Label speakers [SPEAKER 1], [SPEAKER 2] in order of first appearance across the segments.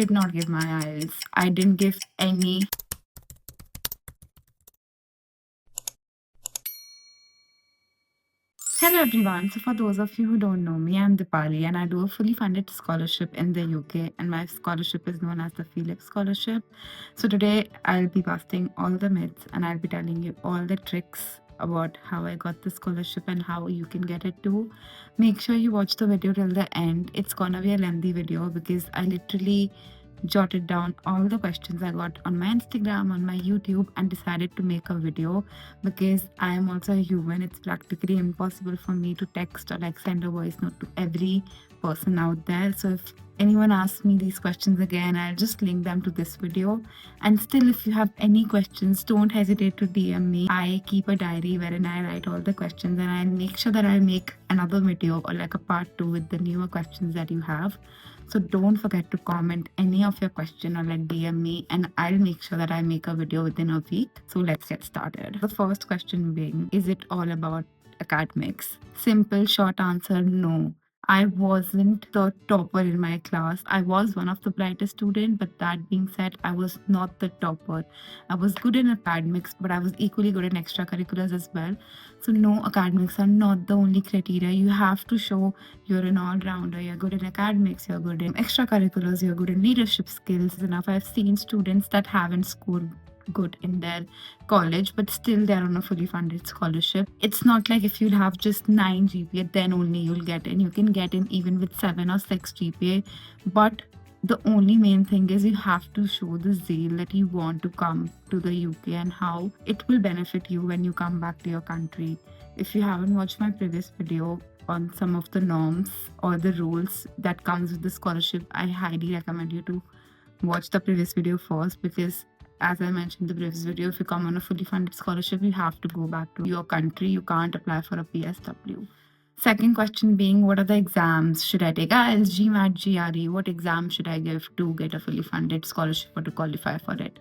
[SPEAKER 1] did not give my IELTS. I didn't give any. Hello everyone. So for those of you who don't know me, I'm Dipali and I do a fully funded scholarship in the UK, and my scholarship is known as the Felix Scholarship. So today I'll be busting all the myths and I'll be telling you all the tricks about how I got the scholarship and how you can get it too. Make sure you watch the video till the end. It's gonna be a lengthy video because I literally jotted down all the questions I got on my Instagram, on my YouTube, and decided to make a video because I am also a human. It's practically impossible for me to text or like send a voice note to every person out there. So if anyone asks me these questions again, I'll just link them to this video. And still, if you have any questions, don't hesitate to DM me. I keep a diary wherein I write all the questions and I make sure that I make another video or like a part 2 with the newer questions that you have. So don't forget to comment any of your question or like DM me, and I'll make sure that I make a video within a week. So let's get started. The first question being, is it all about academics? Simple short answer, no. I wasn't the topper in my class. I was one of the brightest students, but that being said, I was not the topper. I was good in academics, but I was equally good in extracurriculars as well. So no, academics are not the only criteria. You have to show you're an all-rounder, you're good in academics, you're good in extracurriculars, you're good in leadership skills. Enough, I've seen students that haven't scored good in their college but still they're on a fully funded scholarship. It's not like if you'll have just 9 GPA then only you'll get in. You can get in even with 7 or 6 GPA, but the only main thing is you have to show the zeal that you want to come to the UK and how it will benefit you when you come back to your country. If you haven't watched my previous video on some of the norms or the rules that comes with the scholarship, I highly recommend you to watch the previous video first, because as I mentioned in the previous video, if you come on a fully funded scholarship, you have to go back to your country. You can't apply for a PSW. Second question being, what are the exams? Should I take IELTS, GMAT, GRE? What exam should I give to get a fully funded scholarship or to qualify for it?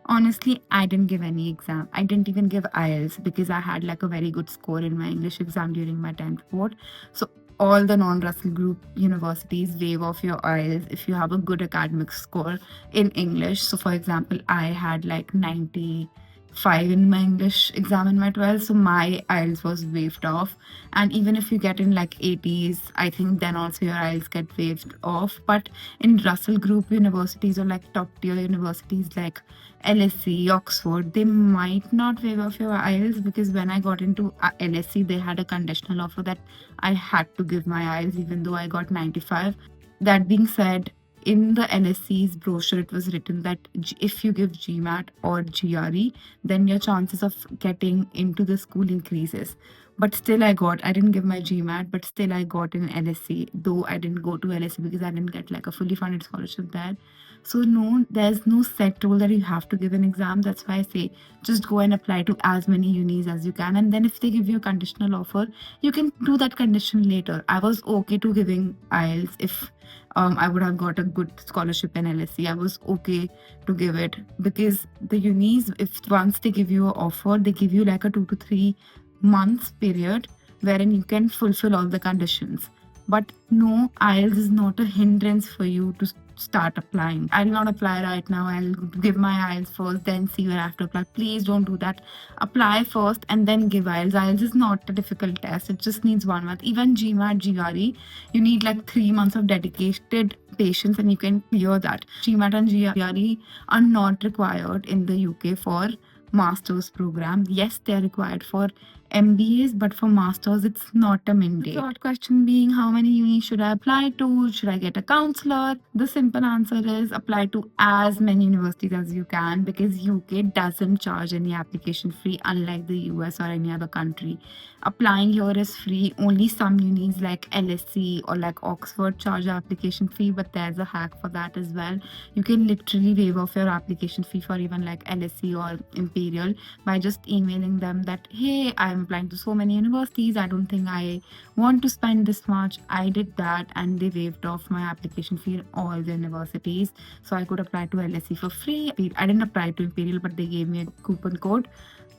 [SPEAKER 1] Honestly, I didn't give any exam. I didn't even give IELTS because I had like a very good score in my English exam during my 10th board. So all the non-Russell Group universities waive off your IELTS if you have a good academic score in English. So for example, I had like 95 in my English exam in my 12th, so my IELTS was waived off. And even if you get in like 80s, I think then also your IELTS get waived off. But in Russell Group universities or like top tier universities like LSE, Oxford, they might not waive off your IELTS, because when I got into LSE, they had a conditional offer that I had to give my IELTS even though I got 95. That being said, in the LSE's brochure, it was written that if you give GMAT or GRE, then your chances of getting into the school increases. But still I didn't give my GMAT, but still I got in LSE, though I didn't go to LSE because I didn't get like a fully funded scholarship there. So no, there's no set rule that you have to give an exam. That's why I say just go and apply to as many unis as you can. And then if they give you a conditional offer, you can do that condition later. I was okay to giving IELTS if I would have got a good scholarship in LSE. I was okay to give it because the unis, if once they give you an offer, they give you like a 2 to 3 months period wherein you can fulfill all the conditions. But no, IELTS is not a hindrance for you to start applying. I'll not apply right now. I'll give my IELTS first, then see where I have to apply. Please don't do that. Apply first and then give IELTS. IELTS is not a difficult test. It just needs 1 month. Even GMAT, GRE, you need like 3 months of dedicated patience and you can clear that. GMAT and GRE are not required in the UK for master's program. Yes, they are required for MBAs, but for masters, it's not a mandate. The third question being, how many unis should I apply to? Should I get a counselor? The simple answer is apply to as many universities as you can, because UK doesn't charge any application fee, unlike the US or any other country. Applying here is free. Only some unis like LSE or like Oxford charge an application fee, but there's a hack for that as well. You can literally waive off your application fee for even like LSE or Imperial by just emailing them that, hey, I'm applying to so many universities, I don't think I want to spend this much. I did that and they waived off my application fee in all the universities, so I could apply to LSE for free. I didn't apply to Imperial, but they gave me a coupon code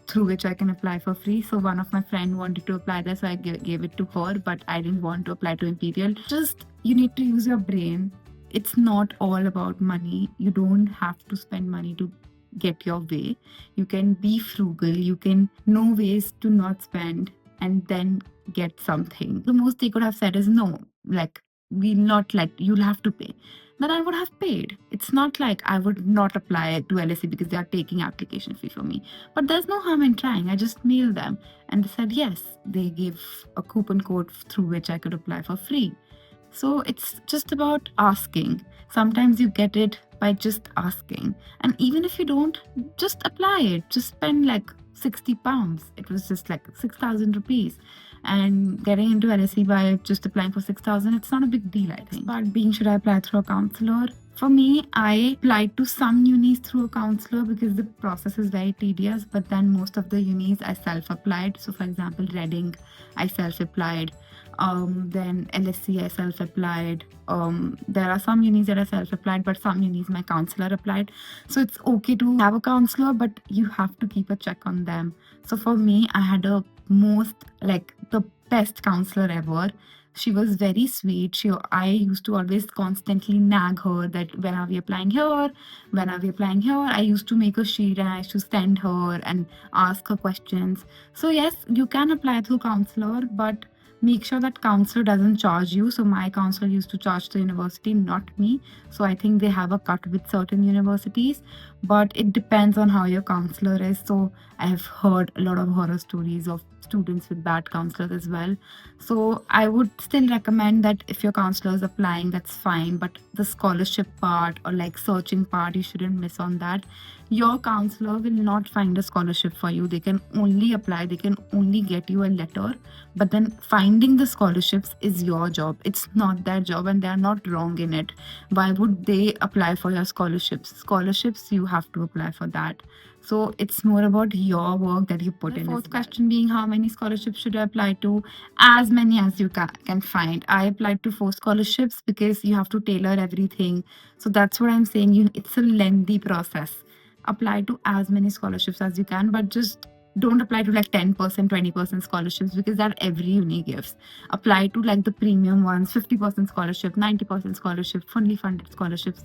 [SPEAKER 1] through which I can apply for free. So one of my friend wanted to apply there, so I gave it to her, but I didn't want to apply to Imperial. Just, you need to use your brain. it's not all about money. You don't have to spend money to get your way. You can be frugal, you can know ways to not spend and then get something. The most they could have said is no, like, we'll not let, you'll have to pay. Then I would have paid. It's not like I would not apply to LSE because they are taking application fee from me. But there's no harm in trying. I just mailed them and they said yes. They gave a coupon code through which I could apply for free. So it's just about asking. Sometimes you get it by just asking. And even if you don't, just apply it. Just spend like £60. It was just like 6,000 rupees. And getting into LSE by just applying for 6,000, it's not a big deal, I think. But being, should I apply through a counsellor? For me, I applied to some unis through a counsellor because the process is very tedious, but then most of the unis I self-applied. So for example, Reading, I self-applied. Then LSE, I self-applied. There are some unis that I self-applied, but some unis my counsellor applied. So it's okay to have a counsellor, but you have to keep a check on them. So for me, I had a the best counsellor ever. She was very sweet. I used to always constantly nag her that when are we applying here? When are we applying here? I used to make a sheet and I used to send her and ask her questions. So yes, you can apply through counsellor, but make sure that counsellor doesn't charge you. So my counsellor used to charge the university, not me. So I think they have a cut with certain universities, but it depends on how your counsellor is. So I have heard a lot of horror stories of students with bad counselors as well. So I would still recommend that if your counselor is applying, that's fine. But the scholarship part or like searching part, you shouldn't miss on that. Your counselor will not find a scholarship for you. They can only apply, they can only get you a letter. But then finding the scholarships is your job. It's not their job and they are not wrong in it. Why would they apply for your scholarships? Scholarships, you have to apply for that. So it's more about your work that you put in. The fourth question being, how many scholarships should I apply to? As many as you can find. I applied to 4 scholarships because you have to tailor everything. So that's what I'm saying. It's a lengthy process. Apply to as many scholarships as you can, but just don't apply to like 10%, 20% scholarships because that every uni gives. Apply to like the premium ones, 50% scholarship, 90% scholarship, fully funded scholarships.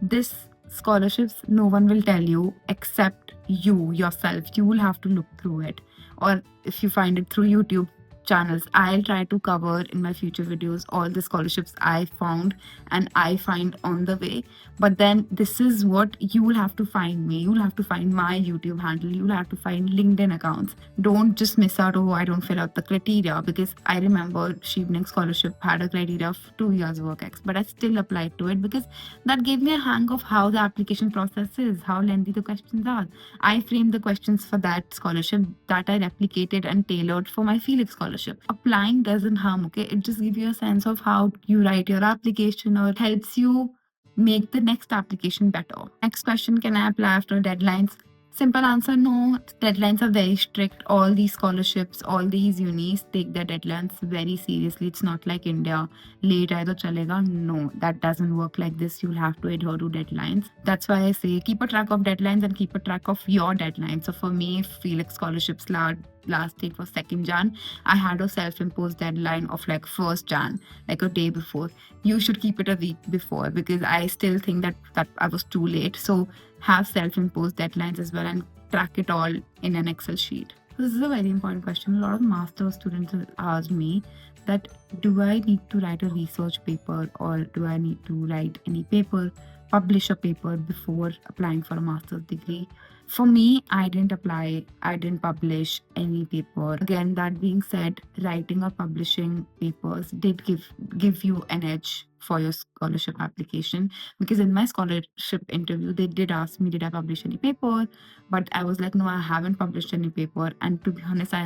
[SPEAKER 1] This scholarships, no one will tell you except you yourself. You will have to look through it, or if you find it through YouTube channels, I'll try to cover in my future videos all the scholarships I found and I find on the way. But then this is what you will have to find me. You will have to find my YouTube handle. You will have to find LinkedIn accounts. Don't just miss out, oh, I don't fill out the criteria, because I remember Shivning Scholarship had a criteria of 2 years work ex, but I still applied to it because that gave me a hang of how the application process is, how lengthy the questions are. I framed the questions for that scholarship that I replicated and tailored for my Felix Scholarship. Applying doesn't harm, okay? It just gives you a sense of how you write your application or helps you make the next application better. Next question, can I apply after deadlines? Simple answer, no. Deadlines are very strict. All these scholarships, all these unis take their deadlines very seriously. It's not like India, late aaya to chalega. No, that doesn't work like this. You'll have to adhere to deadlines. That's why I say keep a track of deadlines and keep a track of your deadlines. So for me, Felix Scholarships last date was 2nd Jan. I had a self-imposed deadline of like 1st Jan, like a day before. You should keep it a week before because I still think that I was too late. So have self-imposed deadlines as well and track it all in an Excel sheet. This is a very important question. A lot of master's students ask me that, do I need to write a research paper or do I need to write any paper, publish a paper before applying for a master's degree? For me, I didn't apply, I didn't publish any paper. Again, that being said, writing or publishing papers did give you an edge for your scholarship application, because in my scholarship interview, they did ask me, did I publish any paper? But I was like, no, I haven't published any paper. And to be honest, I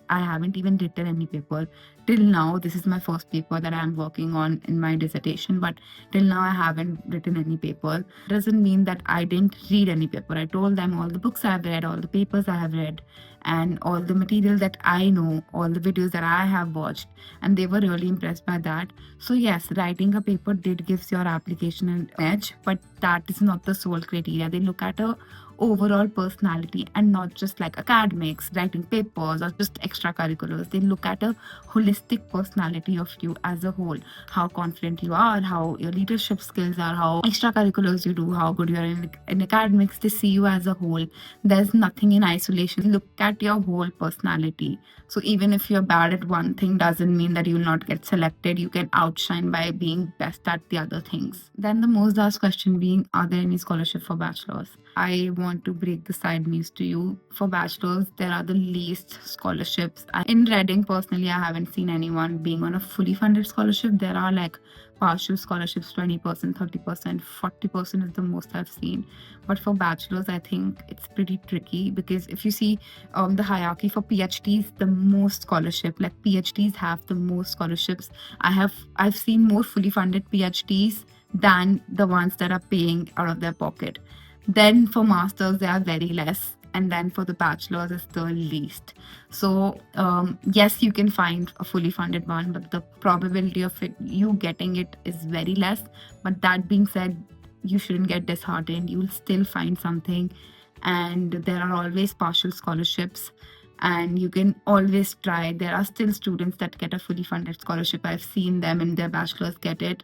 [SPEAKER 1] haven't even written any paper till now. This is my first paper that I'm working on in my dissertation, but till now I haven't written any paper. Doesn't mean that I didn't read any paper. I told them all the books I've read, all the papers I have read, and all the material that I know, all the videos that I have watched, and they were really impressed by that. So yes, writing a paper did gives your application an edge, but that is not the sole criteria. They look at a overall personality and not just like academics, writing papers, or just extracurriculars. They look at a holistic personality of you as a whole. How confident you are, how your leadership skills are, how extracurriculars you do, how good you are in academics. They see you as a whole. There's nothing in isolation. Look at your whole personality. So even if you're bad at one thing, doesn't mean that you will not get selected. You can outshine by being best at the other things. Then the most asked question being, are there any scholarship for bachelors? I want to break the side news to you. For bachelors, there are the least scholarships. In Reading, personally, I haven't seen anyone being on a fully funded scholarship. There are like partial scholarships, 20%, 30%, 40% is the most I've seen. But for bachelors, I think it's pretty tricky, because if you see the hierarchy for PhDs, the most scholarship, like PhDs have the most scholarships. I've seen more fully funded PhDs than the ones that are paying out of their pocket. Then for masters, they are very less. And then for the bachelors, it's the least. So yes, you can find a fully funded one, but the probability of you getting it is very less. But that being said, you shouldn't get disheartened. You will still find something. And there are always partial scholarships. And you can always try. There are still students that get a fully funded scholarship. I've seen them in their bachelors get it.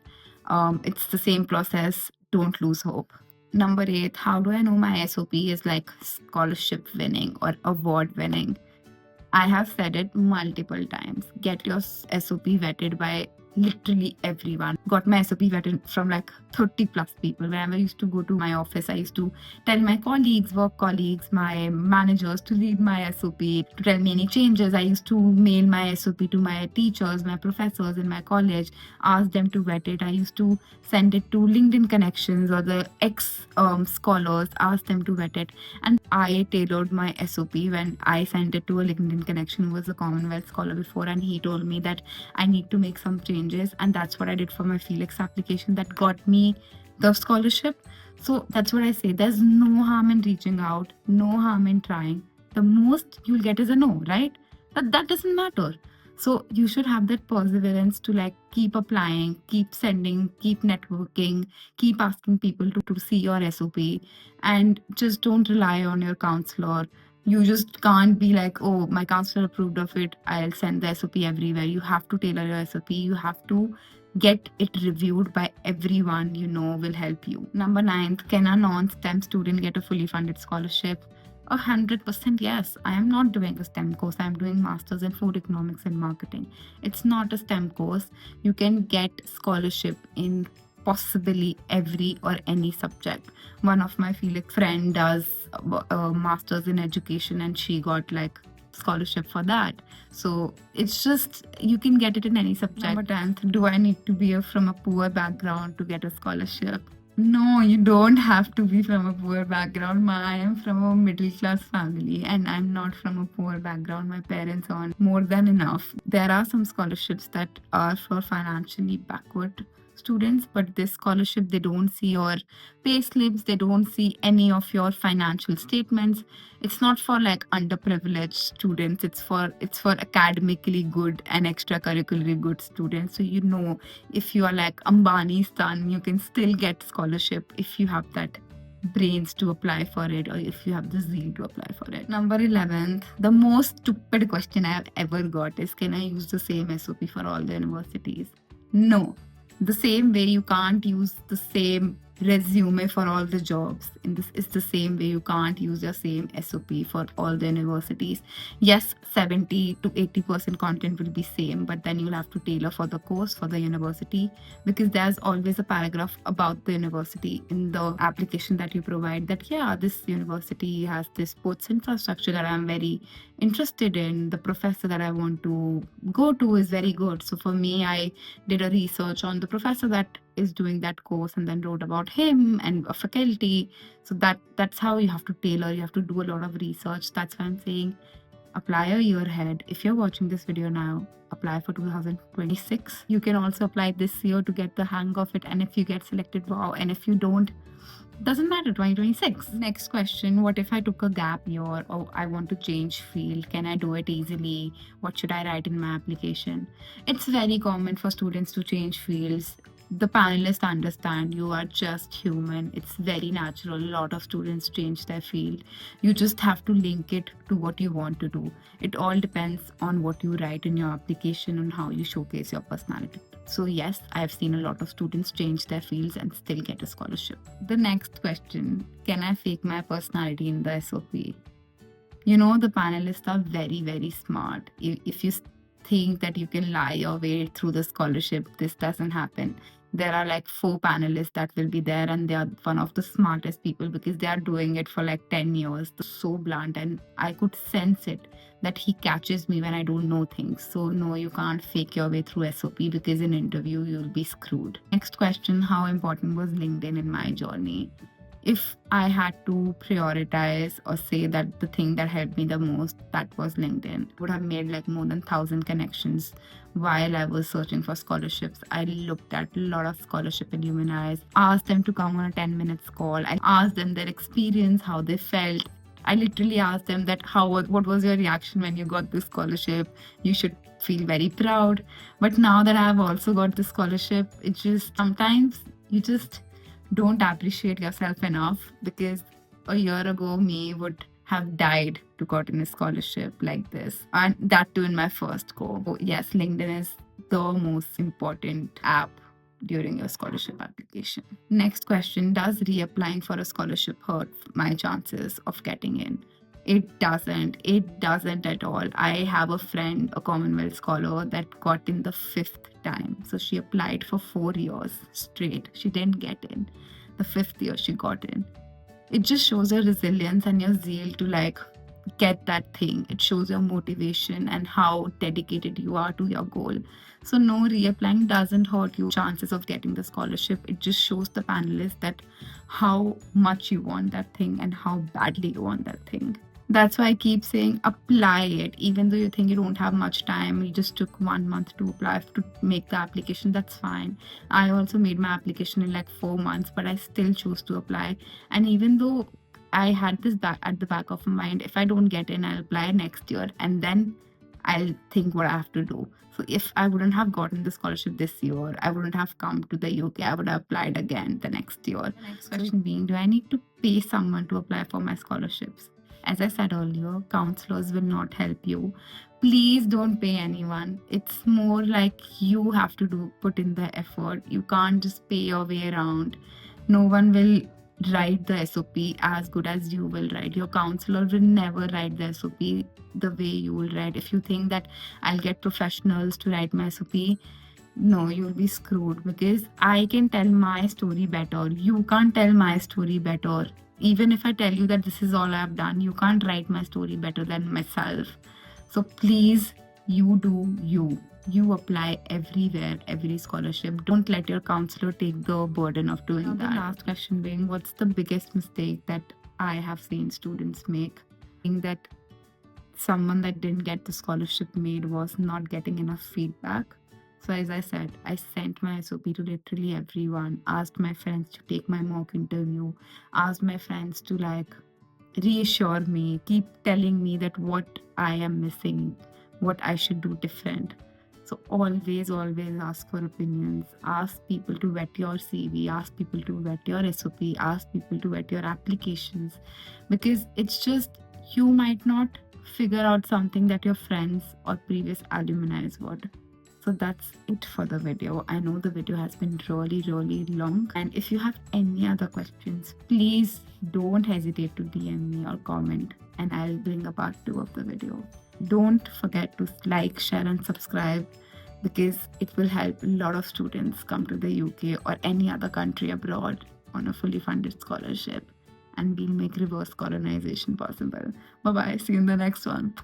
[SPEAKER 1] It's the same process. Don't lose hope. Number 8, how do I know my SOP is like scholarship winning or award winning? I have said it multiple times. Get your SOP vetted by literally everyone. Got my SOP vetted from like 30 plus people. Whenever I used to go to my office, I used to tell my colleagues, work colleagues, my managers to read my SOP, to tell me any changes. I used to mail my SOP to my teachers, my professors in my college, ask them to vet it. I used to send it to LinkedIn connections or the scholars, ask them to vet it. And I tailored my SOP when I sent it to a LinkedIn connection who was a Commonwealth scholar before, and he told me that I need to make some changes, and that's what I did for my Felix application that got me the scholarship. So that's what I say. There's no harm in reaching out, no harm in trying. The most you'll get is a no, right? That doesn't matter. So you should have that perseverance to like keep applying, keep sending, keep networking, keep asking people to see your SOP, and just don't rely on your counselor. You just can't be like, oh, my counselor approved of it, I'll send the SOP everywhere. You have to tailor your SOP. You have to get it reviewed by everyone you know will help you. Number 9, can a non-STEM student get a fully funded scholarship? 100% yes. I am not doing a STEM course. I am doing masters in food economics and marketing. It's not a STEM course. You can get scholarship in possibly every or any subject. One of my Felix friend does a master's in education, and she got like scholarship for that. So it's just, you can get it in any subject. Number 10, do I need to be from a poor background to get a scholarship? No, you don't have to be from a poor background. I am from a middle class family, and I'm not from a poor background. My parents earn more than enough. There are some scholarships that are for financially backward students, but this scholarship, they don't see your pay slips, they don't see any of your financial statements. It's not for like underprivileged students. It's for academically good and extracurricularly good students. So you know, if you are like Ambani's son, you can still get scholarship if you have that brains to apply for it, or if you have the zeal to apply for it. Number 11, the most stupid question I have ever got is, can I use the same SOP for all the universities? No. The same way you can't use the same resume for all the jobs, in this is the same way you can't use your same SOP for all the universities. Yes, 70 to 80% content will be same, but then you'll have to tailor for the course, for the university, because there's always a paragraph about the university in the application that you provide, that yeah, this university has this sports infrastructure that I'm very interested in, the professor that I want to go to is very good. So for me, I did a research on the professor that is doing that course, and then wrote about him and a faculty. So that's how you have to tailor. You have to do a lot of research. That's why I'm saying apply a year ahead. If you're watching this video now, apply for 2026. You can also apply this year to get the hang of it, and if you get selected, wow. And if you don't, doesn't matter, 2026. Next question, what if I took a gap year, or I want to change field? Can I do it easily? What should I write in my application? It's very common for students to change fields. the panelists understand you are just human. It's very natural. A lot of students change their field. You just have to link it to what you want to do. It all depends on what you write in your application and how you showcase your personality. So yes, I've seen a lot of students change their fields and still get a scholarship. The next question, can I fake my personality in the SOP? You know, the panelists are very, very smart. If you think that you can lie your way through the scholarship, this doesn't happen. There are like 4 panelists that will be there, and they are one of the smartest people because they are doing it for like 10 years. They're so blunt, and I could sense it that he catches me when I don't know things. So no, you can't fake your way through SOP because in interview you'll be screwed. Next question, how important was LinkedIn in my journey? If I had to prioritize or say that the thing that helped me the most, that was LinkedIn. I would have made like more than 1,000 connections while I was searching for scholarships. I looked at a lot of scholarship alumni, asked them to come on a 10 minutes call. I asked them their experience, how they felt. I literally asked them that what was your reaction when you got this scholarship? You should feel very proud. But now that I've also got the scholarship, it's just sometimes you just don't appreciate yourself enough, because a year ago me would have died to gotten a scholarship like this, and that too in my first go. So yes, LinkedIn is the most important app during your scholarship application. Next question, does reapplying for a scholarship hurt my chances of getting in? It doesn't at all. I have a friend, a Commonwealth scholar, that got in the 5th time. So she applied for 4 years straight. She didn't get in. The 5th year she got in. It just shows your resilience and your zeal to like get that thing. It shows your motivation and how dedicated you are to your goal. So no, reapplying doesn't hurt your chances of getting the scholarship. It just shows the panelists that how much you want that thing and how badly you want that thing. That's why I keep saying apply it, even though you think you don't have much time. You just took 1 month to apply, to make the application. That's fine. I also made my application in like 4 months, but I still chose to apply. And even though I had this at the back of my mind, if I don't get in, I'll apply next year and then I'll think what I have to do. So if I wouldn't have gotten the scholarship this year, I wouldn't have come to the UK. I would have applied again the next year. The next question being, do I need to pay someone to apply for my scholarships? As I said earlier, counselors will not help you. Please don't pay anyone. It's more like you have to put in the effort. You can't just pay your way around. No one will write the SOP as good as you will write. Your counselor will never write the SOP the way you will write. If you think that I'll get professionals to write my SOP, no, you'll be screwed, because I can tell my story better. You can't tell my story better. Even if I tell you that this is all I've done, you can't write my story better than myself. So please, you do you. You apply everywhere, every scholarship. Don't let your counselor take the burden of doing that. The last question being, what's the biggest mistake that I have seen students make? Being that someone that didn't get the scholarship made was not getting enough feedback. So as I said, I sent my SOP to literally everyone, asked my friends to take my mock interview, asked my friends to like reassure me, keep telling me that what I am missing, what I should do different. So always ask for opinions. Ask people to vet your CV, ask people to vet your SOP, ask people to vet your applications, because it's just, you might not figure out something that your friends or previous alumni would. So that's it for the video. I know the video has been really long, and if you have any other questions, please don't hesitate to DM me or comment, and I'll bring a part 2 of the video. Don't forget to like, share and subscribe, because it will help a lot of students come to the UK or any other country abroad on a fully funded scholarship, and we'll make reverse colonization possible. Bye bye, see you in the next one.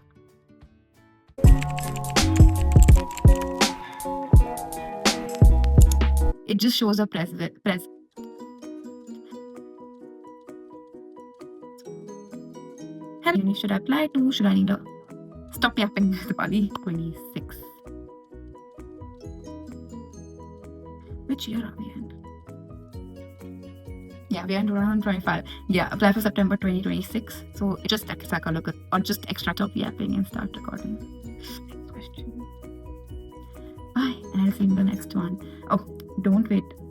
[SPEAKER 1] It just shows a press. Uni should I apply to? Should I need a stop yapping? Nepali 26. Which year are we in? Yeah, we are in 2025. Yeah, apply for September 2026. So just take a look at, or just extract stop yapping and start recording. Next question. Bye, and I'll see you in the next one. Oh, Don't wait.